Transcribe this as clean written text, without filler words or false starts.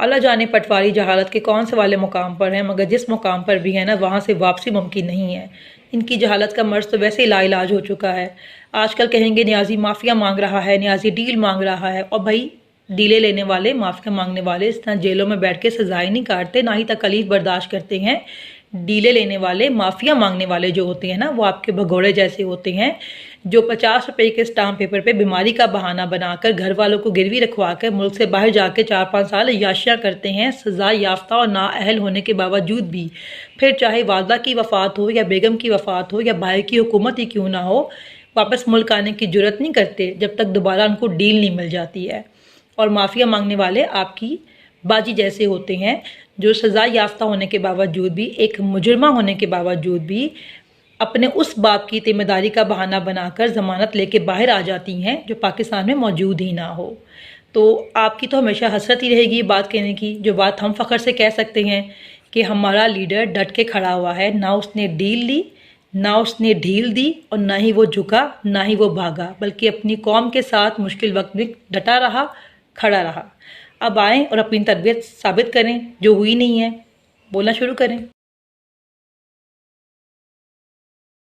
اللہ جانے پٹواری جہالت کے کون سے والے مقام پر ہیں، مگر جس مقام پر بھی ہے نا وہاں سے واپسی ممکن نہیں ہے۔ ان کی جہالت کا مرض تو ویسے ہی لا علاج ہو چکا ہے۔ آج کل کہیں گے نیازی مافیا مانگ رہا ہے، نیازی ڈیل مانگ رہا ہے، اور بھائی ڈیلے لینے والے، مافیا مانگنے والے اس طرح جیلوں میں بیٹھ کے سزائیں نہیں کاٹتے، نہ ہی تکلیف برداشت کرتے ہیں۔ ڈیلے لینے والے، مافیا مانگنے والے جو ہوتے ہیں نا وہ آپ کے بھگوڑے جیسے ہوتے ہیں، جو 50 روپے کے اسٹامپ پیپر پہ بیماری کا بہانہ بنا کر گھر والوں کو گروی رکھوا کر ملک سے باہر جا کے 4-5 سال عیاشیاں کرتے ہیں، سزا یافتہ اور نااہل ہونے کے باوجود بھی۔ پھر چاہے والدہ کی وفات ہو یا بیگم کی وفات ہو یا بھائی کی حکومت ہی کیوں نہ ہو، واپس ملک آنے کی جرت نہیں کرتے جب تک دوبارہ ان کو ڈیل نہیں مل جاتی ہے۔ اور معافیا مانگنے والے آپ کی باجی جیسے ہوتے ہیں، جو سزا یافتہ ہونے کے باوجود بھی، ایک مجرمہ ہونے کے باوجود بھی اپنے اس باپ کی ذمہ داری کا بہانہ بنا کر ضمانت لے کے باہر آ جاتی ہیں جو پاکستان میں موجود ہی نہ ہو۔ تو آپ کی تو ہمیشہ حسرت ہی رہے گی بات کہنے کی، جو بات ہم فخر سے کہہ سکتے ہیں کہ ہمارا لیڈر ڈٹ کے کھڑا ہوا ہے، نہ اس نے ڈیل لی، نہ اس نے ڈھیل دی، اور نہ ہی وہ جھکا، نہ ہی وہ بھاگا، بلکہ اپنی قوم کے ساتھ مشکل وقت میں ڈٹا رہا، کھڑا رہا۔ اب آئیں اور اپنی تربیت ثابت کریں، جو ہوئی نہیں ہے، بولنا شروع کریں۔